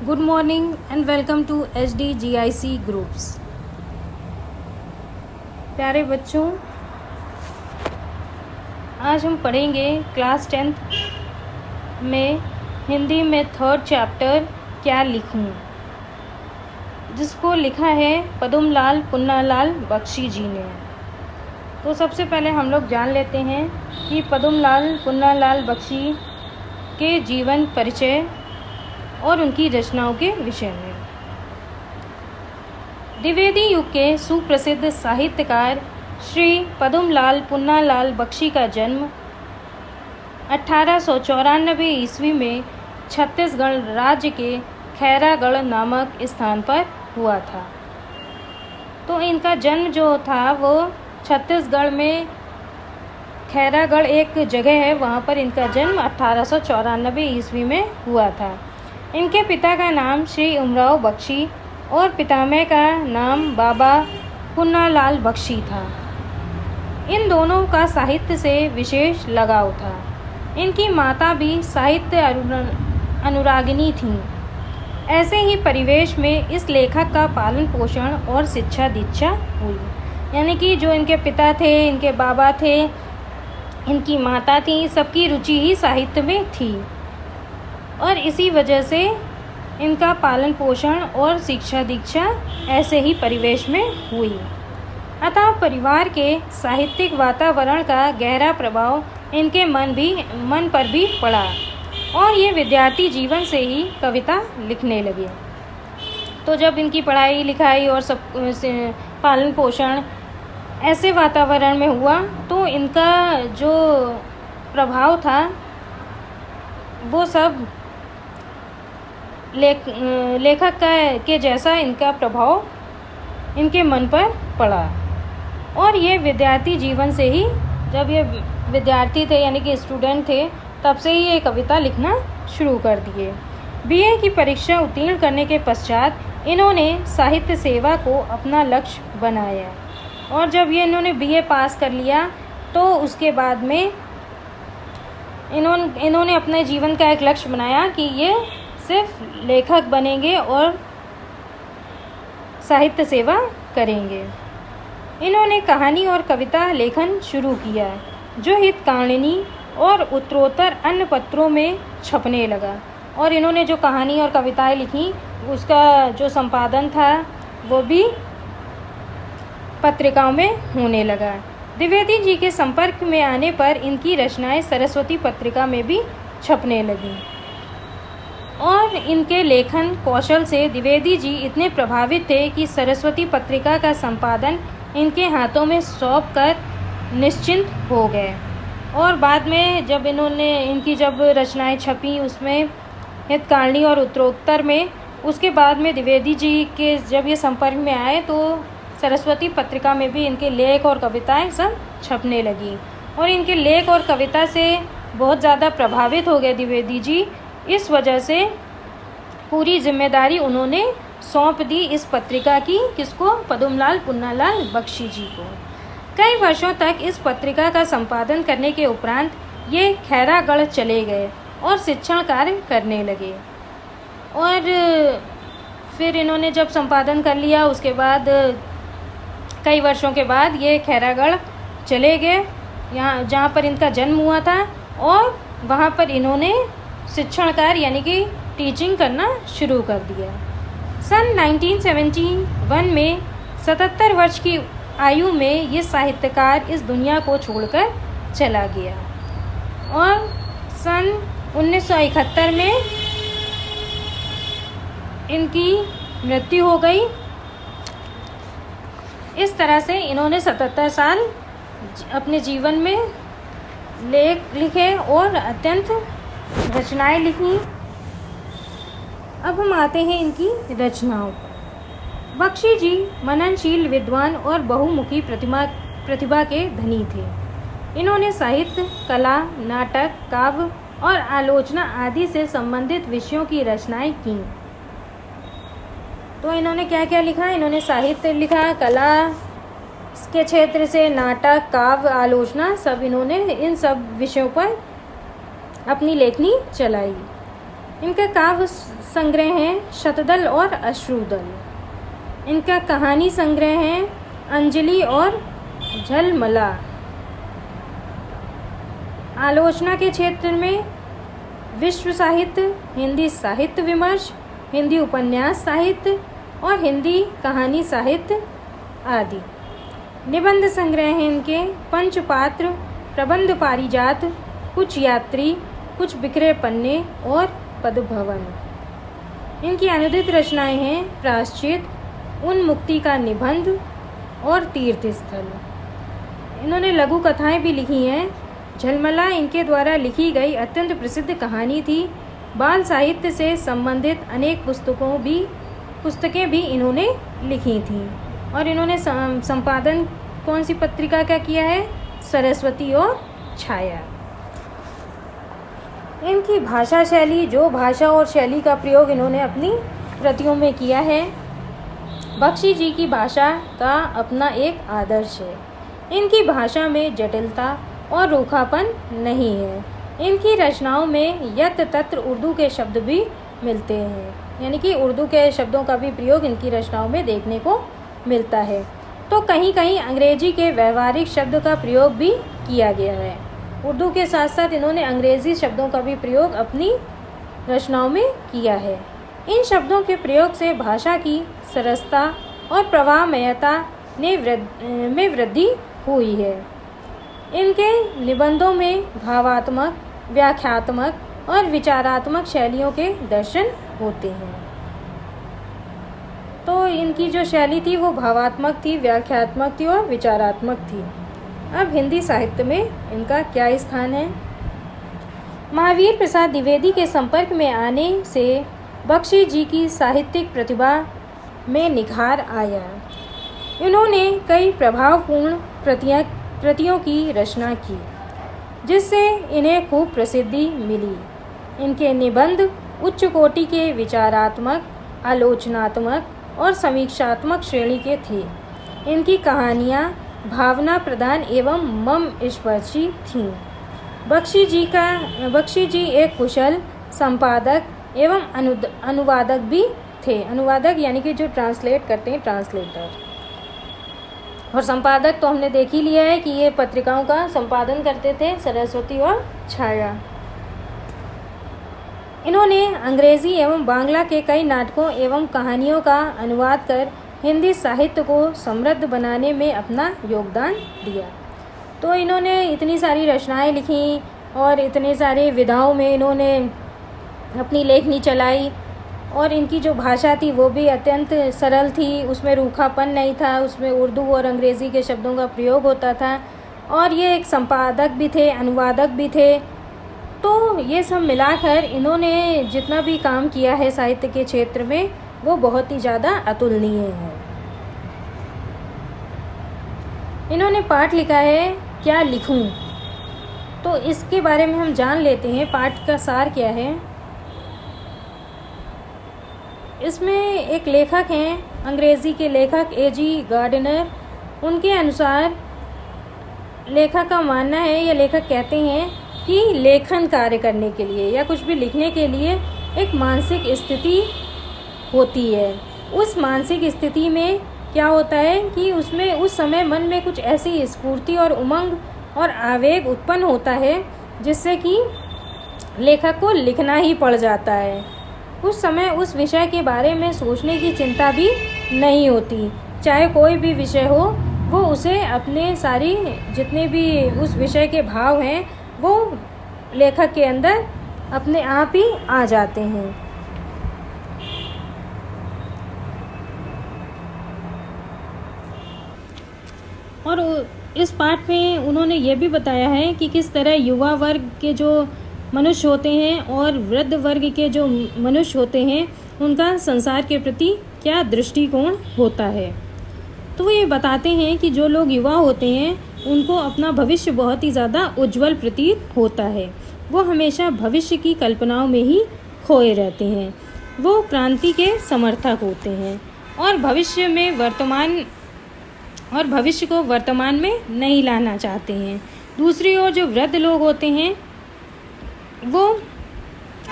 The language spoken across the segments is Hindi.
Good morning and welcome to HDGIC groups. प्यारे बच्चों, आज हम पढ़ेंगे क्लास 10th में हिंदी में 3rd चैप्टर क्या लिखूं, जिसको लिखा है पदुमलाल पुन्नालाल बख्शी जी ने। तो सबसे पहले हम लोग जान लेते हैं कि पदुमलाल पुन्नालाल बख्शी के जीवन परिचय और उनकी रचनाओं के विषय में। द्विवेदी युग के सुप्रसिद्ध साहित्यकार श्री पदुमलाल पुन्नालाल बख्शी का जन्म 1894 ईस्वी में छत्तीसगढ़ राज्य के खैरागढ़ नामक स्थान पर हुआ था। तो इनका जन्म जो था वो छत्तीसगढ़ में खैरागढ़ एक जगह है, वहाँ पर इनका जन्म 1894 ईस्वी में हुआ था। इनके पिता का नाम श्री उमराव बख्शी और पितामह का नाम बाबा पुन्नालाल बख्शी था। इन दोनों का साहित्य से विशेष लगाव था। इनकी माता भी साहित्य अनुरागिनी थीं। ऐसे ही परिवेश में इस लेखक का पालन पोषण और शिक्षा दीक्षा हुई। यानी कि जो इनके पिता थे, इनके बाबा थे, इनकी माता थी, सबकी रुचि ही साहित्य में थी और इसी वजह से इनका पालन पोषण और शिक्षा दीक्षा ऐसे ही परिवेश में हुई। अतः परिवार के साहित्यिक वातावरण का गहरा प्रभाव इनके मन पर भी पड़ा और ये विद्यार्थी जीवन से ही कविता लिखने लगे। तो जब इनकी पढ़ाई लिखाई और सब पालन पोषण ऐसे वातावरण में हुआ तो इनका जो प्रभाव था वो सब लेखक के जैसा इनका प्रभाव इनके मन पर पड़ा। और ये विद्यार्थी जीवन से ही, जब ये विद्यार्थी थे यानी कि स्टूडेंट थे, तब से ही ये कविता लिखना शुरू कर दिए। BA की परीक्षा उत्तीर्ण करने के पश्चात इन्होंने साहित्य सेवा को अपना लक्ष्य बनाया और जब ये इन्होंने BA पास कर लिया तो उसके बाद में इन्होंने अपने जीवन का एक लक्ष्य बनाया कि ये सिर्फ लेखक बनेंगे और साहित्य सेवा करेंगे। इन्होंने कहानी और कविता लेखन शुरू किया, जो हितकारिणी और उत्तरोत्तर अन्य पत्रों में छपने लगा। और इन्होंने जो कहानी और कविताएं लिखी उसका जो संपादन था वो भी पत्रिकाओं में होने लगा। द्विवेदी जी के संपर्क में आने पर इनकी रचनाएं सरस्वती पत्रिका में भी छपने लगीं और इनके लेखन कौशल से द्विवेदी जी इतने प्रभावित थे कि सरस्वती पत्रिका का संपादन इनके हाथों में सौंप कर निश्चिंत हो गए। और बाद में जब इनकी जब रचनाएं छपी उसमें हितकारिणी और उत्तरोत्तर में, उसके बाद में द्विवेदी जी के जब ये संपर्क में आए तो सरस्वती पत्रिका में भी इनके लेख और कविताएं सब छपने लगी और इनके लेख और कविता से बहुत ज़्यादा प्रभावित हो गए द्विवेदी जी। इस वजह से पूरी जिम्मेदारी उन्होंने सौंप दी इस पत्रिका की, किसको? पदुमलाल पुन्नालाल बख्शी जी को। कई वर्षों तक इस पत्रिका का संपादन करने के उपरांत ये खैरागढ़ चले गए और शिक्षण कार्य करने लगे। और फिर इन्होंने जब संपादन कर लिया उसके बाद कई वर्षों के बाद ये खैरागढ़ चले गए, यहाँ जहाँ पर इनका जन्म हुआ था, और वहाँ पर इन्होंने शिक्षण कार्य यानी कि टीचिंग करना शुरू कर दिया। सन 1971 में 77 वर्ष की आयु में ये साहित्यकार इस दुनिया को छोड़कर चला गया और सन 1971 में इनकी मृत्यु हो गई। इस तरह से इन्होंने 77 साल अपने जीवन में लेख लिखे और अत्यंत रचनाएं लिखी। अब हम आते हैं इनकी रचनाओं पर। बख्शी जी मननशील, विद्वान और बहुमुखी प्रतिभा के धनी थे। इन्होंने साहित्य, कला, नाटक, काव्य और आलोचना आदि से संबंधित विषयों की रचनाएं की। तो इन्होंने क्या क्या लिखा? इन्होंने साहित्य लिखा, कला के क्षेत्र से नाटक, काव्य, आलोचना, सब इन्होंने इन सब विषयों पर अपनी लेखनी चलाई। इनका काव्य संग्रह है शतदल और अश्रुदल। इनका कहानी संग्रह है अंजलि और झलमला। आलोचना के क्षेत्र में विश्व साहित्य, हिंदी साहित्य विमर्श, हिंदी उपन्यास साहित्य और हिंदी कहानी साहित्य आदि। निबंध संग्रह हैं इनके पंचपात्र, प्रबंध पारिजात, कुछ यात्री, कुछ बिखरे पन्ने और पदभवन। इनकी अनुदित रचनाएं हैं प्रायश्चित, उन्मुक्ति का निबंध और तीर्थ स्थल। इन्होंने लघु कथाएं भी लिखी हैं। झलमला इनके द्वारा लिखी गई अत्यंत प्रसिद्ध कहानी थी। बाल साहित्य से संबंधित अनेक पुस्तकें भी इन्होंने लिखी थीं। और इन्होंने संपादन कौन सी पत्रिका का किया है? सरस्वती और छाया। इनकी भाषा शैली, जो भाषा और शैली का प्रयोग इन्होंने अपनी कृतियों में किया है, बख्शी जी की भाषा का अपना एक आदर्श है। इनकी भाषा में जटिलता और रूखापन नहीं है। इनकी रचनाओं में यत्र तत्र उर्दू के शब्द भी मिलते हैं, यानी कि उर्दू के शब्दों का भी प्रयोग इनकी रचनाओं में देखने को मिलता है। तो कहीं कहीं अंग्रेजी के व्यवहारिक शब्द का प्रयोग भी किया गया है। उर्दू के साथ साथ इन्होंने अंग्रेजी शब्दों का भी प्रयोग अपनी रचनाओं में किया है। इन शब्दों के प्रयोग से भाषा की सरसता और प्रवाहमयता में वृद्धि हुई है। इनके निबंधों में भावात्मक, व्याख्यात्मक और विचारात्मक शैलियों के दर्शन होते हैं। तो इनकी जो शैली थी वो भावात्मक थी, व्याख्यात्मक थी और विचारात्मक थी। अब हिंदी साहित्य में इनका क्या स्थान है? महावीर प्रसाद द्विवेदी के संपर्क में आने से बख्शी जी की साहित्यिक प्रतिभा में निखार आया। इन्होंने कई प्रभावपूर्ण कृतियों की रचना की, जिससे इन्हें खूब प्रसिद्धि मिली। इनके निबंध उच्च कोटि के विचारात्मक, आलोचनात्मक और समीक्षात्मक श्रेणी के थे। इनकी कहानियाँ भावना प्रधान एवं मम स्पर्शी थीं। बख्शी जी एक कुशल संपादक एवं अनुवादक भी थे। अनुवादक यानी कि जो ट्रांसलेट करते हैं, ट्रांसलेटर। और संपादक तो हमने देख ही लिया है कि ये पत्रिकाओं का संपादन करते थे, सरस्वती और छाया। इन्होंने अंग्रेजी एवं बांग्ला के कई नाटकों एवं कहानियों का अनुवाद कर हिंदी साहित्य को समृद्ध बनाने में अपना योगदान दिया। तो इन्होंने इतनी सारी रचनाएं लिखी और इतने सारे विधाओं में इन्होंने अपनी लेखनी चलाई। और इनकी जो भाषा थी वो भी अत्यंत सरल थी, उसमें रूखापन नहीं था, उसमें उर्दू और अंग्रेज़ी के शब्दों का प्रयोग होता था। और ये एक संपादक भी थे, अनुवादक भी थे। तो ये सब मिलाकर इन्होंने जितना भी काम किया है साहित्य के क्षेत्र में, वो बहुत ही ज़्यादा अतुलनीय है। इन्होंने पाठ लिखा है क्या लिखूं, तो इसके बारे में हम जान लेते हैं। पाठ का सार क्या है? इसमें एक लेखक हैं, अंग्रेज़ी के लेखक A.G. गार्डनर। उनके अनुसार लेखक का मानना है, या लेखक कहते हैं कि लेखन कार्य करने के लिए या कुछ भी लिखने के लिए एक मानसिक स्थिति होती है। उस मानसिक स्थिति में क्या होता है कि उसमें उस समय मन में कुछ ऐसी स्फूर्ति और उमंग और आवेग उत्पन्न होता है, जिससे कि लेखक को लिखना ही पड़ जाता है। उस समय उस विषय के बारे में सोचने की चिंता भी नहीं होती। चाहे कोई भी विषय हो, वो उसे अपने सारी जितने भी उस विषय के भाव हैं वो लेखक के अंदर अपने आप ही आ जाते हैं। और इस पाठ में उन्होंने ये भी बताया है कि किस तरह युवा वर्ग के जो मनुष्य होते हैं और वृद्ध वर्ग के जो मनुष्य होते हैं, उनका संसार के प्रति क्या दृष्टिकोण होता है। तो वो ये बताते हैं कि जो लोग युवा होते हैं उनको अपना भविष्य बहुत ही ज़्यादा उज्जवल प्रतीत होता है। वो हमेशा भविष्य की कल्पनाओं में ही खोए रहते हैं। वो क्रांति के समर्थक होते हैं और भविष्य को वर्तमान में नहीं लाना चाहते हैं। दूसरी ओर जो वृद्ध लोग होते हैं वो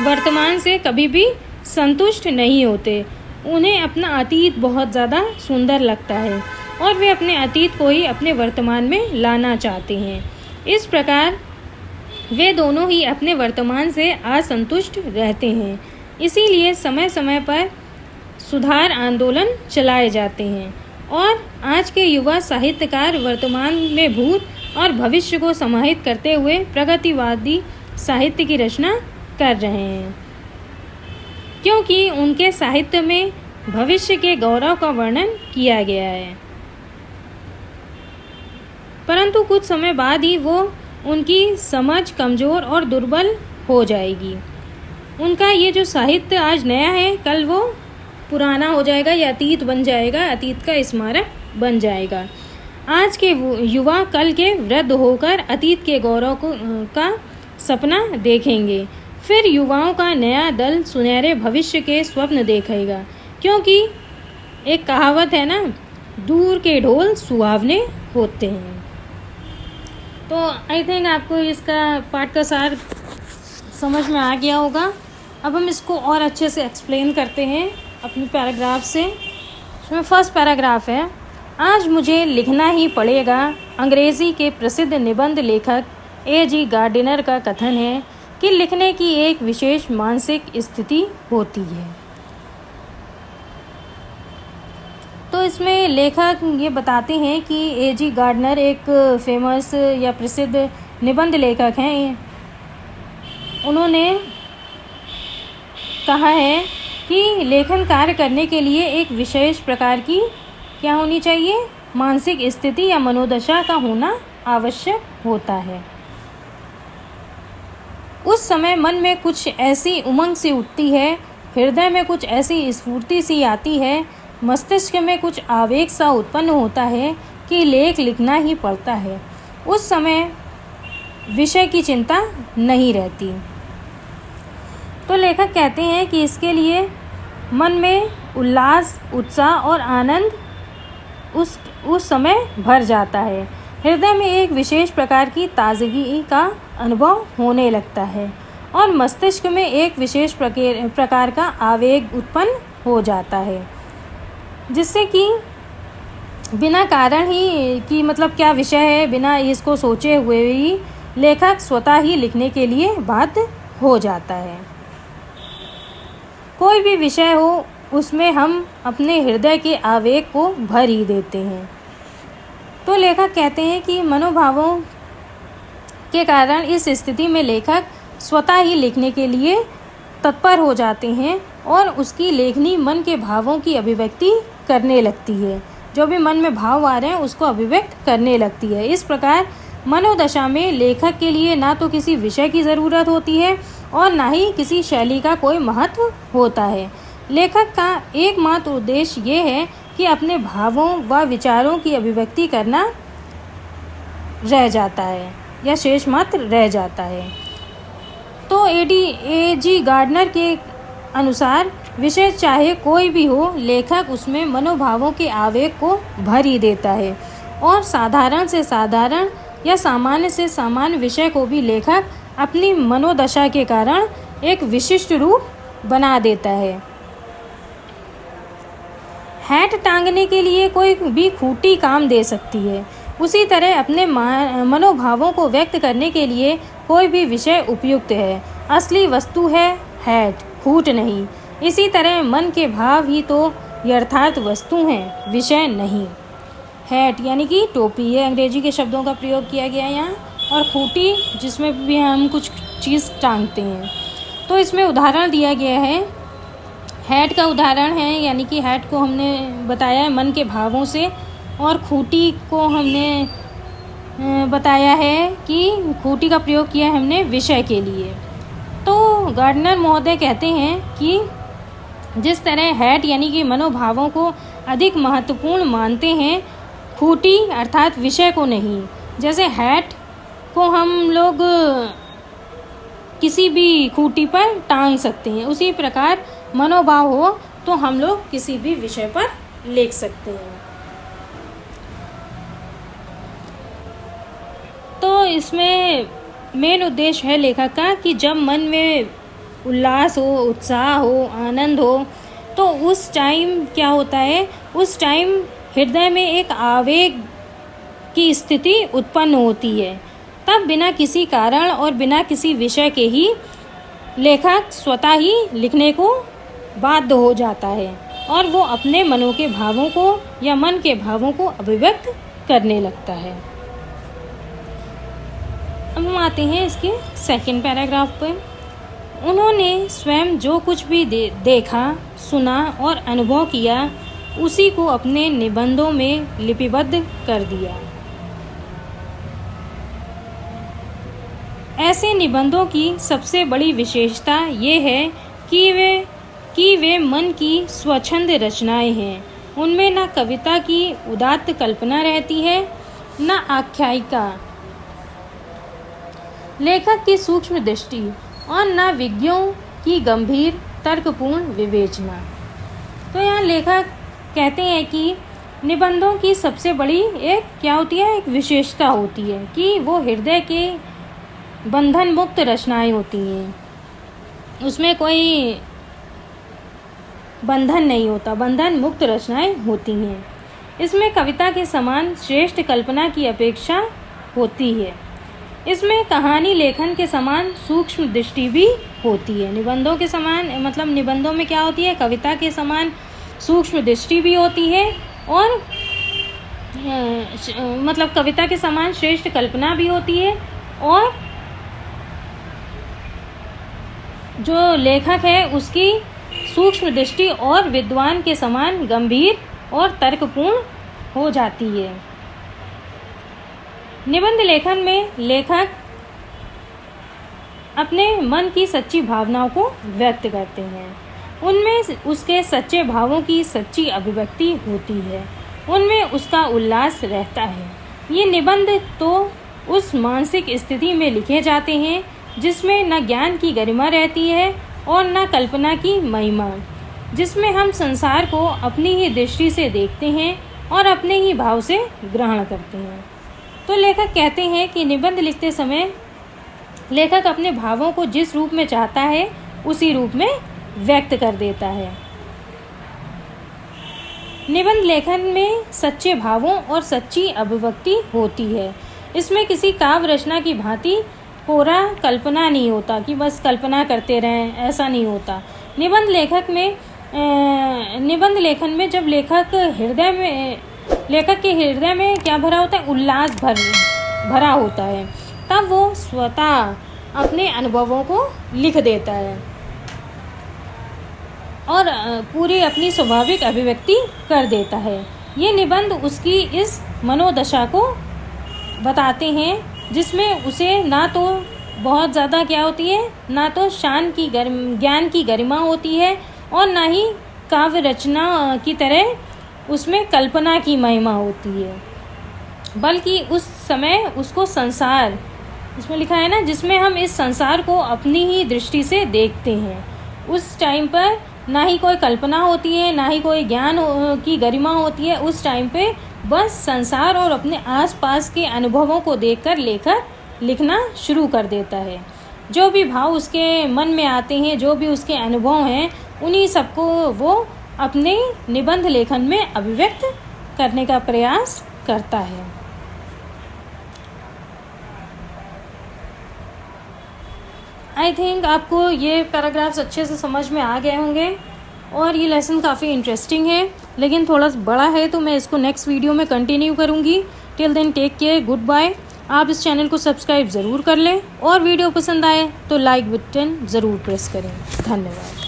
वर्तमान से कभी भी संतुष्ट नहीं होते। उन्हें अपना अतीत बहुत ज़्यादा सुंदर लगता है और वे अपने अतीत को ही अपने वर्तमान में लाना चाहते हैं। इस प्रकार वे दोनों ही अपने वर्तमान से असंतुष्ट रहते हैं। इसीलिए समय समय पर सुधार आंदोलन चलाए जाते हैं और आज के युवा साहित्यकार वर्तमान में भूत और भविष्य को समाहित करते हुए प्रगतिवादी साहित्य की रचना कर रहे हैं, क्योंकि उनके साहित्य में भविष्य के गौरव का वर्णन किया गया है। परंतु कुछ समय बाद ही उनकी समझ कमज़ोर और दुर्बल हो जाएगी। उनका ये जो साहित्य आज नया है, कल वो पुराना हो जाएगा या अतीत बन जाएगा, अतीत का स्मारक बन जाएगा। आज के युवा कल के वृद्ध होकर अतीत के गौरव का सपना देखेंगे। फिर युवाओं का नया दल सुनहरे भविष्य के स्वप्न देखेगा, क्योंकि एक कहावत है ना, दूर के ढोल सुहावने होते हैं। तो आई थिंक आपको इसका पाठ का सार समझ में आ गया होगा। अब हम इसको और अच्छे से एक्सप्लेन करते हैं अपने पैराग्राफ से। इसमें फर्स्ट पैराग्राफ है, आज मुझे लिखना ही पड़ेगा। अंग्रेज़ी के प्रसिद्ध निबंध लेखक A.G. गार्डिनर का कथन है कि लिखने की एक विशेष मानसिक स्थिति होती है। तो इसमें लेखक ये बताते हैं कि A.G. गार्डिनर एक फेमस या प्रसिद्ध निबंध लेखक हैं। उन्होंने कहा है कि लेखन कार्य करने के लिए एक विशेष प्रकार की क्या होनी चाहिए, मानसिक स्थिति या मनोदशा का होना आवश्यक होता है। उस समय मन में कुछ ऐसी उमंग सी उठती है, हृदय में कुछ ऐसी स्फूर्ति सी आती है, मस्तिष्क में कुछ आवेग सा उत्पन्न होता है कि लेख लिखना ही पड़ता है। उस समय विषय की चिंता नहीं रहती। तो लेखक कहते हैं कि इसके लिए मन में उल्लास, उत्साह और आनंद उस समय भर जाता है। हृदय में एक विशेष प्रकार की ताजगी का अनुभव होने लगता है और मस्तिष्क में एक विशेष प्रकार का आवेग उत्पन्न हो जाता है, जिससे कि बिना कारण ही कि मतलब क्या विषय है, बिना इसको सोचे हुए ही लेखक स्वतः ही लिखने के लिए बाध्य हो जाता है। कोई भी विषय हो, उसमें हम अपने हृदय के आवेग को भर ही देते हैं। तो लेखक कहते हैं कि मनोभावों के कारण इस स्थिति में लेखक स्वतः ही लिखने के लिए तत्पर हो जाते हैं और उसकी लेखनी मन के भावों की अभिव्यक्ति करने लगती है। जो भी मन में भाव आ रहे हैं उसको अभिव्यक्त करने लगती है। इस प्रकार मनोदशा में लेखक के लिए ना तो किसी विषय की ज़रूरत होती है और ना ही किसी शैली का कोई महत्व होता है। लेखक का एकमात्र उद्देश्य ये है कि अपने भावों व विचारों की अभिव्यक्ति करना रह जाता है या शेष मात्र रह जाता है। तो A.G. गार्डिनर के अनुसार विषय चाहे कोई भी हो, लेखक उसमें मनोभावों के आवेग को भर ही देता है और साधारण से साधारण या सामान्य से सामान्य विषय को भी लेखक अपनी मनोदशा के कारण एक विशिष्ट रूप बना देता है। हैट टांगने के लिए कोई भी खूंटी काम दे सकती है, उसी तरह अपने मनोभावों को व्यक्त करने के लिए कोई भी विषय उपयुक्त है। असली वस्तु है हैट, खूंट नहीं। इसी तरह मन के भाव ही तो यथार्थ वस्तु हैं, विषय नहीं। हैट यानी कि टोपी है, अंग्रेजी के शब्दों का प्रयोग किया गया है यहाँ, और खूंटी जिसमें भी हम कुछ चीज़ टांगते हैं। तो इसमें उदाहरण दिया गया है, हैट का उदाहरण है, यानी कि हैट को हमने बताया है मन के भावों से, और खूंटी को हमने बताया है कि खूंटी का प्रयोग किया है हमने विषय के लिए। तो गार्डिनर महोदय कहते हैं कि जिस तरह हैट यानी कि मनोभावों को अधिक महत्वपूर्ण मानते हैं, खूंटी अर्थात विषय को नहीं। जैसे हैट को हम लोग किसी भी खूंटी पर टांग सकते हैं, उसी प्रकार मनोभाव हो तो हम लोग किसी भी विषय पर लिख सकते हैं। तो इसमें मेन उद्देश्य है लेखक का कि जब मन में उल्लास हो, उत्साह हो, आनंद हो, तो उस टाइम क्या होता है, उस टाइम हृदय में एक आवेग की स्थिति उत्पन्न होती है। तब बिना किसी कारण और बिना किसी विषय के ही लेखक स्वतः ही लिखने को बाध्य हो जाता है और वो अपने मनों के भावों को या मन के भावों को अभिव्यक्त करने लगता है। अब हम आते हैं इसके सेकंड पैराग्राफ पर। उन्होंने स्वयं जो कुछ भी देखा, सुना और अनुभव किया, उसी को अपने निबंधों में लिपिबद्ध कर दिया। ऐसे निबंधों की सबसे बड़ी विशेषता ये है कि वे मन की स्वच्छंद रचनाएं हैं। उनमें न कविता की उदात्त कल्पना रहती है, न आख्यायिका, लेखक की सूक्ष्म दृष्टि और न विज्ञों की गंभीर तर्कपूर्ण विवेचना। तो यहाँ लेखक कहते हैं कि निबंधों की सबसे बड़ी एक क्या होती है, एक विशेषता होती है कि वो हृदय के बंधन मुक्त रचनाएं होती हैं। उसमें कोई बंधन नहीं होता, बंधन मुक्त रचनाएं होती हैं। इसमें कविता के समान श्रेष्ठ कल्पना की अपेक्षा होती है। इसमें कहानी लेखन के समान सूक्ष्म दृष्टि भी होती है। निबंधों के समान मतलब निबंधों में क्या होती है, कविता के समान सूक्ष्म दृष्टि भी होती है और मतलब कविता के समान श्रेष्ठ कल्पना भी होती है और जो लेखक है उसकी सूक्ष्म दृष्टि और विद्वान के समान गंभीर और तर्कपूर्ण हो जाती है। निबंध लेखन में लेखक अपने मन की सच्ची भावनाओं को व्यक्त करते हैं। उनमें उसके सच्चे भावों की सच्ची अभिव्यक्ति होती है, उनमें उसका उल्लास रहता है। ये निबंध तो उस मानसिक स्थिति में लिखे जाते हैं जिसमें न ज्ञान की गरिमा रहती है और न कल्पना की महिमा, जिसमें हम संसार को अपनी ही दृष्टि से देखते हैं और अपने ही भाव से ग्रहण करते हैं। तो लेखक कहते हैं कि निबंध लिखते समय लेखक अपने भावों को जिस रूप में चाहता है उसी रूप में व्यक्त कर देता है। निबंध लेखन में सच्चे भावों और सच्ची अभिव्यक्ति होती है। इसमें किसी काव्य रचना की भांति कोरा कल्पना नहीं होता कि बस कल्पना करते रहें, ऐसा नहीं होता। निबंध लेखन में जब लेखक के हृदय में क्या भरा होता है, उल्लास भरा होता है, तब वो स्वतः अपने अनुभवों को लिख देता है और पूरी अपनी स्वाभाविक अभिव्यक्ति कर देता है। ये निबंध उसकी इस मनोदशा को बताते हैं जिसमें उसे ना तो बहुत ज़्यादा क्या होती है, ना तो ज्ञान की गरिमा होती है और ना ही काव्य रचना की तरह उसमें कल्पना की महिमा होती है, बल्कि उस समय उसको संसार, इसमें लिखा है ना, जिसमें हम इस संसार को अपनी ही दृष्टि से देखते हैं। उस टाइम पर ना ही कोई कल्पना होती है, ना ही कोई ज्ञान की गरिमा होती है। उस टाइम पे बस संसार और अपने आसपास के अनुभवों को देखकर लेखक लिखना शुरू कर देता है। जो भी भाव उसके मन में आते हैं, जो भी उसके अनुभव हैं, उन्हीं सबको वो अपने निबंध लेखन में अभिव्यक्त करने का प्रयास करता है। आई थिंक आपको ये पैराग्राफ्स अच्छे से समझ में आ गए होंगे और ये लेसन काफ़ी इंटरेस्टिंग है, लेकिन थोड़ा बड़ा है, तो मैं इसको नेक्स्ट वीडियो में कंटिन्यू करूँगी। Till then take care, goodbye. आप इस चैनल को सब्सक्राइब ज़रूर कर लें और वीडियो पसंद आए तो लाइक बटन ज़रूर प्रेस करें। धन्यवाद।